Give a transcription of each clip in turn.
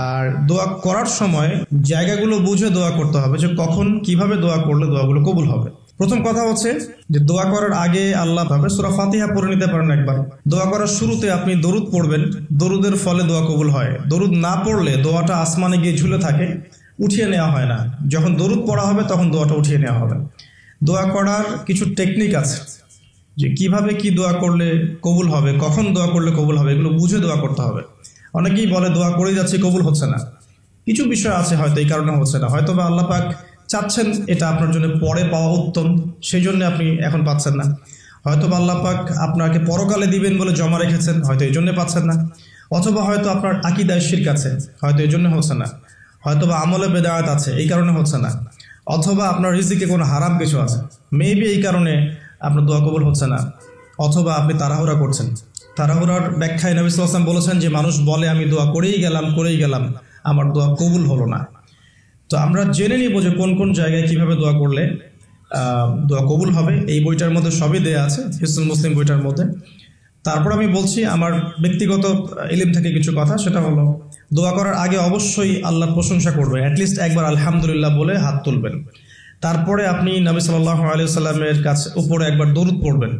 আর দোয়া করার সময় জায়গাগুলো বুঝে দোয়া করতে হবে, যে কখন কিভাবে দোয়া করলে দোয়াগুলো কবুল হবে। প্রথম কথা হচ্ছে যে দোয়া করার আগে আল্লাহ ভাবে সূরা ফাতিহা পড়ে নিতে পারেন একবার। দোয়া করার শুরুতে আপনি দরুদ পড়বেন, দরুদের ফলে দোয়া কবুল হয়। দরুদ না পড়লে দোয়াটা আসমানে গিয়ে ঝুলে থাকে, উঠিয়ে নেওয়া হয় না। যখন দরুদ পড়া হবে তখন দোয়াটা উঠিয়ে নেওয়া হবে। দোয়া করার কিছু টেকনিক আছে, যে কিভাবে কি দোয়া করলে কবুল হবে, কখন দোয়া করলে কবুল হবে, এগুলো বুঝে দোয়া করতে হবে। অনেকেই বলে দোয়া করে যাচ্ছে কবুল হচ্ছে না। কিছু বিষয় আছে হয়তো এই কারণে হচ্ছে না, হয়তো বা আল্লাহ পাক চাচ্ছেন এটা আপনার জন্য পরে পাওয়া উত্তম, সেই জন্য আপনি এখন পাচ্ছেন না। হয়তো বা আল্লাহ পাক আপনাকে পরকালে দিবেন বলে জমা রেখেছেন, হয়তো এই জন্য পাচ্ছেন না। অথবা হয়তো আপনার আকীদায় শিরক আছে, হয়তো এই জন্য হচ্ছে না। হয়তো বা আমলে বেদায়াত আছে, এই কারণে হচ্ছে না। অথবা আপনার রিজিকে কোনো হারাম কিছু আছে, মেবি এই কারণে আপনার দোয়া কবুল হচ্ছে না। অথবা আপনি তাড়াহুড়া করছেন। তাড়াহুড়ার ব্যাখ্যায় নবী সাল্লাল্লাহু আলাইহি ওয়াসাল্লাম বলেছেন যে মানুষ বলে আমি দোয়া করেই গেলাম, আমার দোয়া কবুল হলো না। তো আমরা জেনে নিব যে কোন কোন জায়গায় কিভাবে দোয়া করলে দোয়া কবুল হবে। এই বইটার মধ্যে সবই দেয়া আছে, হিসনুল মুসলিম বইটার মধ্যে। তারপর আমি বলছি আমার ব্যক্তিগত ইলম থেকে কিছু কথা, সেটা হলো দোয়া করার আগে অবশ্যই আল্লাহর প্রশংসা করবেন, অ্যাটলিস্ট একবার আলহামদুলিল্লাহ বলে হাত তুলবেন। তারপরে আপনি নবী সাল্লাল্লাহু আলাইহি ওয়াসাল্লামের কাছে উপরে একবার দরুদ পড়বেন।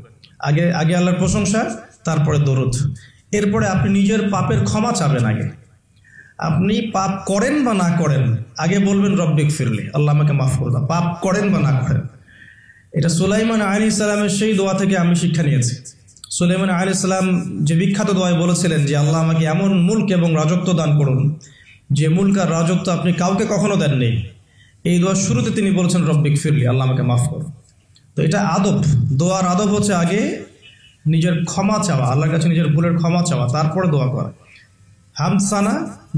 আগে আল্লাহর প্রশংসা, তারপরে দরুদ। এরপরে আপনি নিজের পাপের ক্ষমা চাবেন। আগে আপনি পাপ করেন বা না করেন, আগে বলবেন রব্বিক ফিরলি, আল্লাহ আমাকে মাফ করে দাও, পাপ করেন বা না করেন। এটা সুলাইমান আলাইহিস সালামের সেই দোয়া থেকে আমি শিক্ষা নিয়েছি। সুলাইমান আলাইহিস সালাম যে বিখ্যাত দোয়ায় বলেছিলেন যে আল্লাহ আমাকে এমন মুলক এবং রাজত্ব দান করুন যে মুলক আর রাজত্ব আপনি কাউকে কখনো দেননি। এই দোয়ার শুরুতে তিনি বলেছেন রব্বিক ফিরলি, আল্লাহ আমাকে মাফ করুন। তো এটা আদব, দোয়ার আদব হচ্ছে আগে নিজের ক্ষমা চাওয়া, আল্লাহর কাছে নিজের ভুলের ক্ষমা চাওয়া, তারপরে দোয়া করা। হামসানা,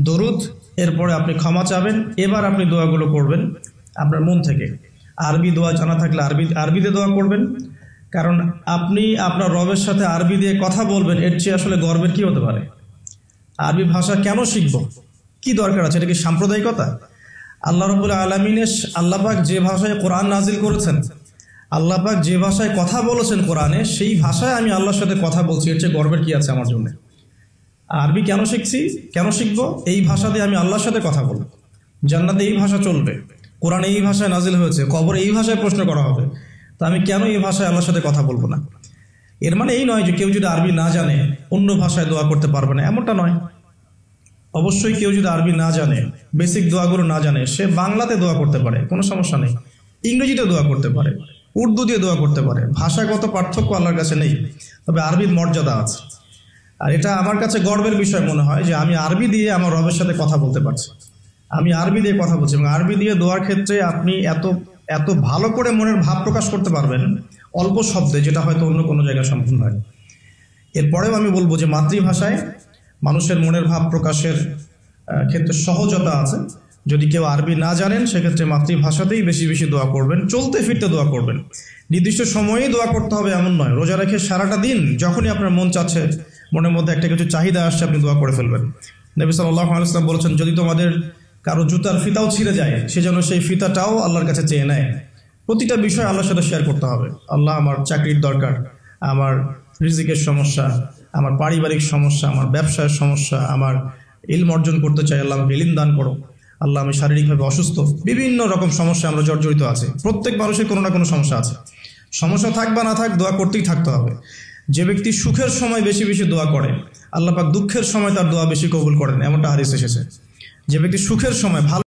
দরুদ, এরপরে আপনি ক্ষমা চাবেন। এবার আপনি দোয়াগুলো করবেন আপনার মন থেকে। আরবি দোয়া জানা থাকলে আরবিতে দোয়া করবেন, কারণ আপনি আপনার রবের সাথে আরবি দিয়ে কথা বলবেন, এর চেয়ে আসলে গর্বের কি হতে পারে। আরবি ভাষা কেন শিখব, কি দরকার আছে, এটা কি সাম্প্রদায়িকতা? আল্লাহ রাব্বুল আলামিনের আল্লাহ পাক যে ভাষায় কোরআন নাজিল করেছেন, আল্লাহ পাক যে ভাষায় কথা বলেছেন কোরআনে, সেই ভাষায় আমি আল্লাহর সাথে কথা বলছি, এর চেয়ে গর্বের কি আছে আমার জন্য? আরবি কেন শিখছি, কেন শিখবো? এই ভাষা দিয়ে আমি আল্লাহর সাথে কথা বলবো। জান্নাতে এই ভাষা চলবে, কোরআনে এই ভাষায় নাজিল হয়েছে, কবরে এই ভাষায় প্রশ্ন করা হবে, তা আমি কেন এই ভাষায় আল্লাহর সাথে কথা বলবো না? এর মানে এই নয় যে কেউ যদি আরবি না জানে অন্য ভাষায় দোয়া করতে পারবে না, এমনটা নয়। অবশ্যই কেউ যদি আরবি না জানে, বেসিক দোয়াগুলো না জানে, সে বাংলাতে দোয়া করতে পারে, কোনো সমস্যা নেই। ইংরেজিতে দোয়া করতে পারে, উর্দু দিয়ে দোয়া করতে পারে। ভাষাগত পার্থক্য আল্লাহর কাছে নেই, তবে আরবির মর্যাদা আছে। আর এটা আমার কাছে গর্বের বিষয় মনে হয় যে আমি আরবি দিয়ে আমার রবের সাথে কথা বলতে পারছি, আমি আরবি দিয়ে কথা বলছি। এবং আরবি দিয়ে দোয়ার ক্ষেত্রে আপনি এত ভালো করে মনের ভাব প্রকাশ করতে পারবেন অল্প শব্দে, যেটা হয়তো অন্য কোনো জায়গায় সম্ভব নয়। এরপরেও আমি বলবো যে মাতৃভাষায় মানুষের মনের ভাব প্রকাশের ক্ষেত্রে সহজতা আছে। যদি কেউ আরবি না জানেন, সেক্ষেত্রে মাতৃভাষাতেই বেশি বেশি দোয়া করবেন, চলতে ফিরতে দোয়া করবেন। নির্দিষ্ট সময়েই দোয়া করতে হবে এমন নয়, রোজা রেখে সারাটা দিন যখনই আপনার মন চাচ্ছে, মনের মধ্যে একটা কিছু চাহিদা আসছে, আপনি দোয়া করে ফেলবেন। নবী সাল্লাল্লাহু আলাইহি ওয়াসাল্লাম বলেছেন, যদি তোমাদের কারো জুতার ফিতাও ছিঁড়ে যায়, সে যেন সেই ফিতাটাও আল্লাহর কাছে চেয়ে নেয়। প্রতিটা বিষয় আল্লাহর সাথে শেয়ার করতে হবে। আল্লাহ, আমার চাকরির দরকার, আমার রিজিকের সমস্যা, আমার পারিবারিক সমস্যা, আমার ব্যবসার সমস্যা, আমার ইলম অর্জন করতে চাই, আল্লাহ আমাকে ইলম দান করো। আল্লাহ, আমি শারীরিকভাবে অসুস্থ। বিভিন্ন রকম সমস্যা আমরা জর্জরিত আছি। প্রত্যেক মানুষের কোনো না কোনো সমস্যা আছে। সমস্যা থাক বা না থাক, দোয়া করতেই থাকতে হবে। যে ব্যক্তি সুখের সময় বেশি বেশি দোয়া করে, আল্লাহ পাক দুঃখের সময় তার দোয়া বেশি কবুল করেন, এমনটা হাদিস এসেছে। যে ব্যক্তি সুখের সময় ভালো